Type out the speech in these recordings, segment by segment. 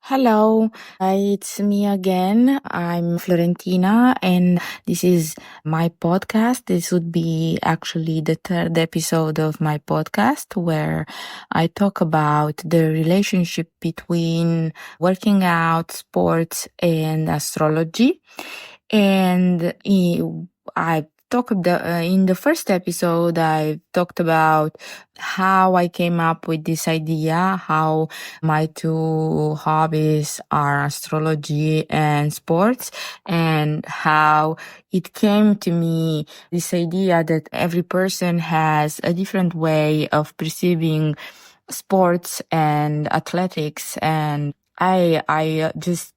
Hello, it's me again. I'm Florentina, and this is my podcast. This would be actually the third episode of my podcast where I talk about the relationship between working out, sports, and astrology. And I in the first episode, I talked about how I came up with this idea, how my two hobbies are astrology and sports, and how it came to me, this idea that every person has a different way of perceiving sports and athletics. And I just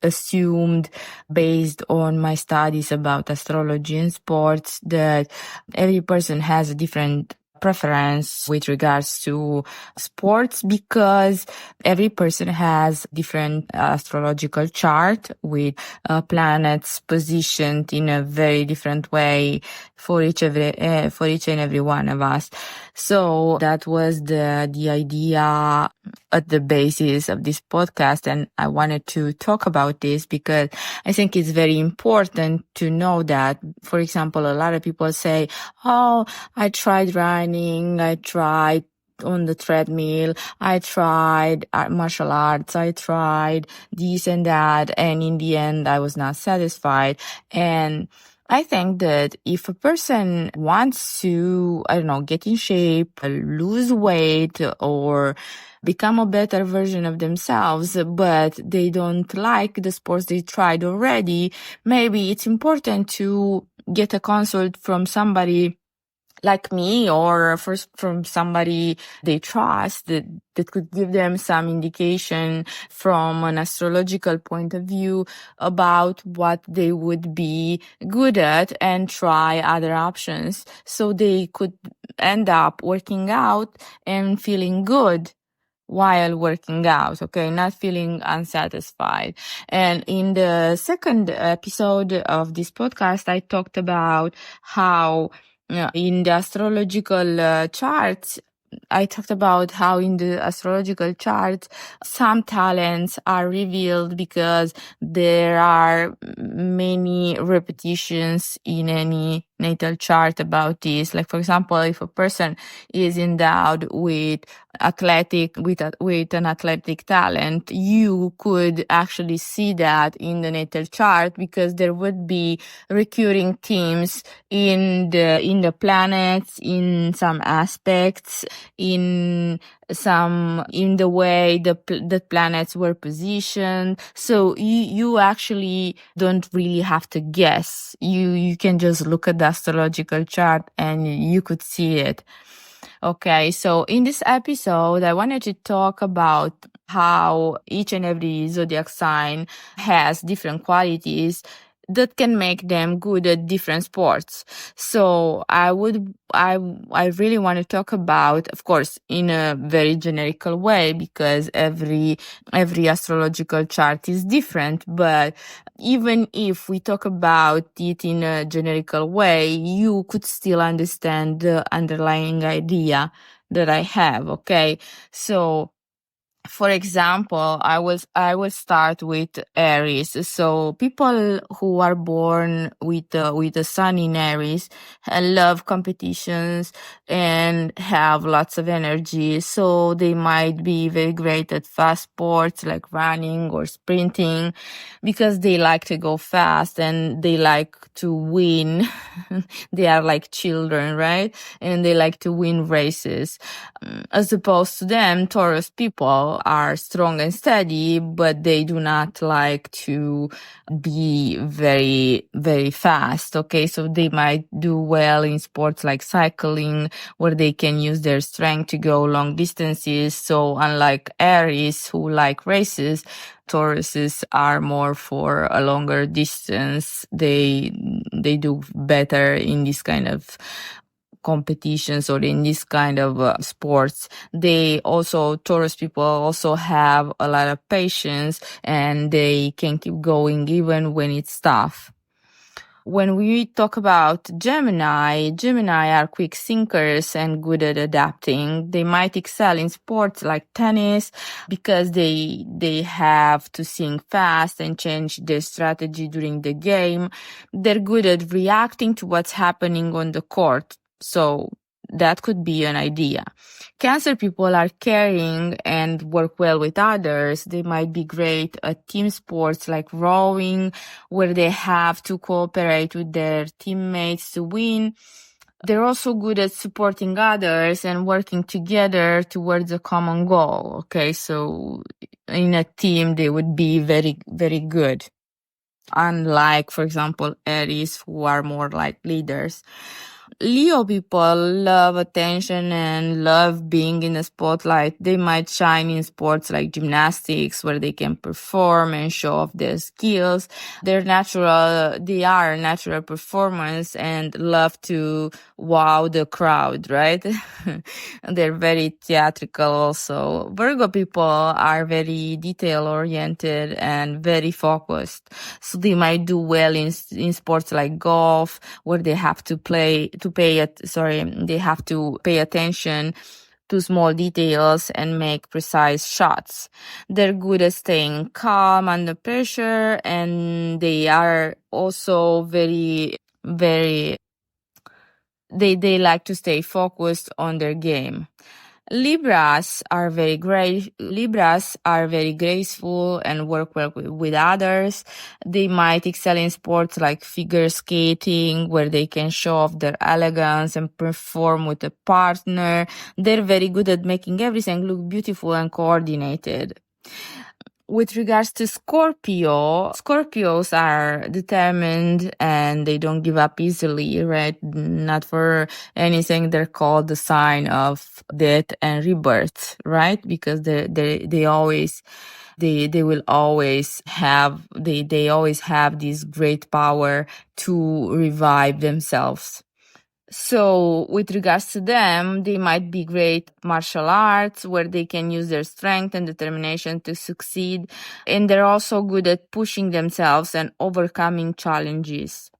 assumed, based on my studies about astrology and sports, that every person has a different preference with regards to sports, because every person has different astrological chart with planets positioned in a very different way for each and every one of us. So that was the idea at the basis of this podcast, and I wanted to talk about this because I think it's very important to know that, for example, a lot of people say, oh, I tried running, I tried on the treadmill, I tried martial arts, I tried this and that, and in the end I was not satisfied. And I think that if a person wants to, get in shape, lose weight, or become a better version of themselves, but they don't like the sports they tried already, maybe it's important to get a consult from somebody like me, or first from somebody they trust, that could give them some indication from an astrological point of view about what they would be good at, and try other options so they could end up working out and feeling good while working out, okay, not feeling unsatisfied. And in the second episode of this podcast, I talked about how in the astrological charts, I talked about how in the astrological chart, some talents are revealed because there are many repetitions in any natal chart about this. Like, for example, if a person is endowed with an athletic talent, you could actually see that in the natal chart, because there would be recurring themes in the planets, in some aspects, in the way the planets were positioned. So you actually don't really have to guess. You can just look at the astrological chart and you could see it. Okay, so in this episode, I wanted to talk about how each and every zodiac sign has different qualities that can make them good at different sports. So I really want to talk about, of course, in a very generical way, because every astrological chart is different. But even if we talk about it in a generical way, you could still understand the underlying idea that I have. Okay, so for example, I will start with Aries. So people who are born with the sun in Aries love competitions and have lots of energy. So they might be very great at fast sports like running or sprinting, because they like to go fast and they like to win. They are like children, right? And they like to win races. As opposed to them, Taurus people are strong and steady, but they do not like to be very, very fast. Okay, so they might do well in sports like cycling, where they can use their strength to go long distances. So unlike Aries, who like races, Tauruses are more for a longer distance. They do better in this kind of competitions or in this kind of sports. Taurus people also have a lot of patience, and they can keep going even when it's tough. When we talk about Gemini are quick thinkers and good at adapting. They might excel in sports like tennis because they have to think fast and change their strategy during the game. They're good at reacting to what's happening on the court. So that could be an idea. Cancer people are caring and work well with others. They might be great at team sports like rowing, where they have to cooperate with their teammates to win. They're also good at supporting others and working together towards a common goal. Okay, so in a team, they would be very, very good. Unlike, for example, Aries, who are more like leaders. Leo people love attention and love being in the spotlight. They might shine in sports like gymnastics, where they can perform and show off their skills. They are natural performance and love to wow the crowd, right? They're very theatrical also. Virgo people are very detail oriented and very focused. So they might do well in sports like golf, where they have to pay attention to small details and make precise shots. They're good at staying calm under pressure, and they are also very, very, they like to stay focused on their game. Libras are very graceful and work well with others. They might excel in sports like figure skating, where they can show off their elegance and perform with a partner. They're very good at making everything look beautiful and coordinated. With regards to Scorpios are determined and they don't give up easily, right? Not for anything. They're called the sign of death and rebirth, right? Because they always have this great power to revive themselves. So with regards to them, they might be great martial arts, where they can use their strength and determination to succeed. And they're also good at pushing themselves and overcoming challenges.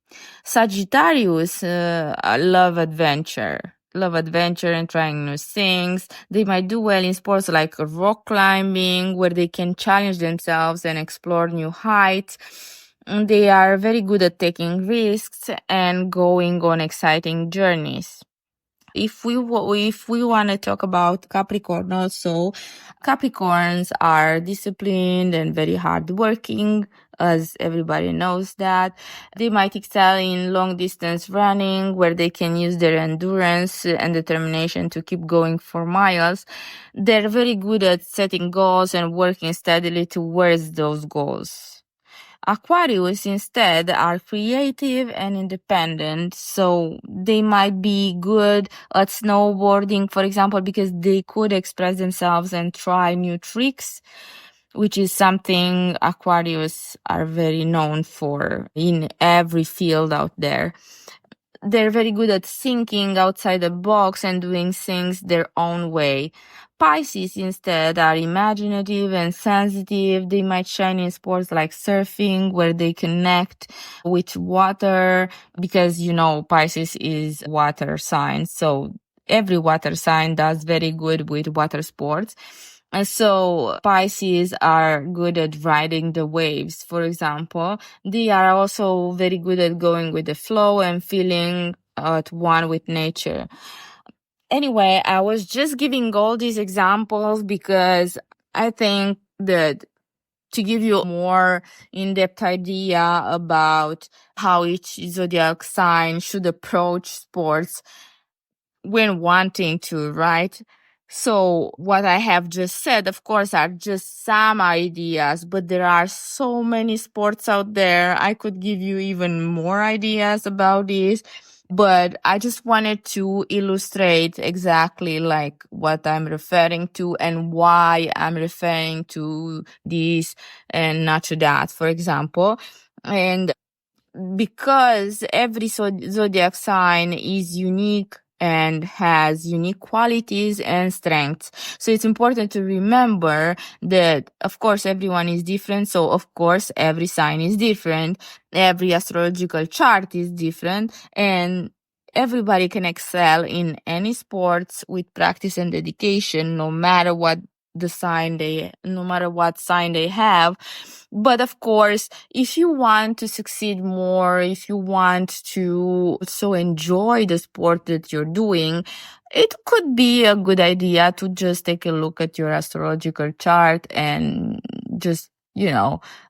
Sagittarius love adventure and trying new things. They might do well in sports like rock climbing, where they can challenge themselves and explore new heights. They are very good at taking risks and going on exciting journeys. If we want to talk about Capricorn also, Capricorns are disciplined and very hardworking, as everybody knows that. They might excel in long distance running, where they can use their endurance and determination to keep going for miles. They're very good at setting goals and working steadily towards those goals. Aquarius instead are creative and independent, so they might be good at snowboarding, for example, because they could express themselves and try new tricks, which is something Aquarius are very known for in every field out there. They're very good at thinking outside the box and doing things their own way. Pisces instead are imaginative and sensitive. They might shine in sports like surfing, where they connect with water, because Pisces is water sign. So every water sign does very good with water sports. And so Pisces are good at riding the waves, for example. They are also very good at going with the flow and feeling at one with nature. Anyway, I was just giving all these examples because I think that to give you a more in-depth idea about how each zodiac sign should approach sports when wanting to, right? So what I have just said, of course, are just some ideas, but there are so many sports out there. I could give you even more ideas about this, but I just wanted to illustrate exactly like what I'm referring to and why I'm referring to this and not to that, for example. And because every zodiac sign is unique and has unique qualities and strengths. So it's important to remember that, of course, everyone is different. So, of course, every sign is different. Every astrological chart is different. And everybody can excel in any sports with practice and dedication, no matter what sign they have. But of course, if you want to succeed more, if you want to so enjoy the sport that you're doing, it could be a good idea to just take a look at your astrological chart and just,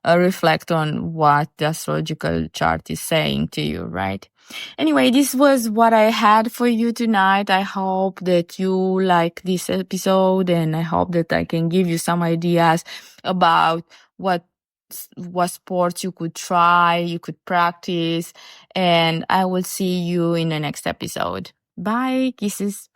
reflect on what the astrological chart is saying to you, right? Anyway, this was what I had for you tonight. I hope that you like this episode, and I hope that I can give you some ideas about what sports you could try, you could practice, and I will see you in the next episode. Bye, kisses.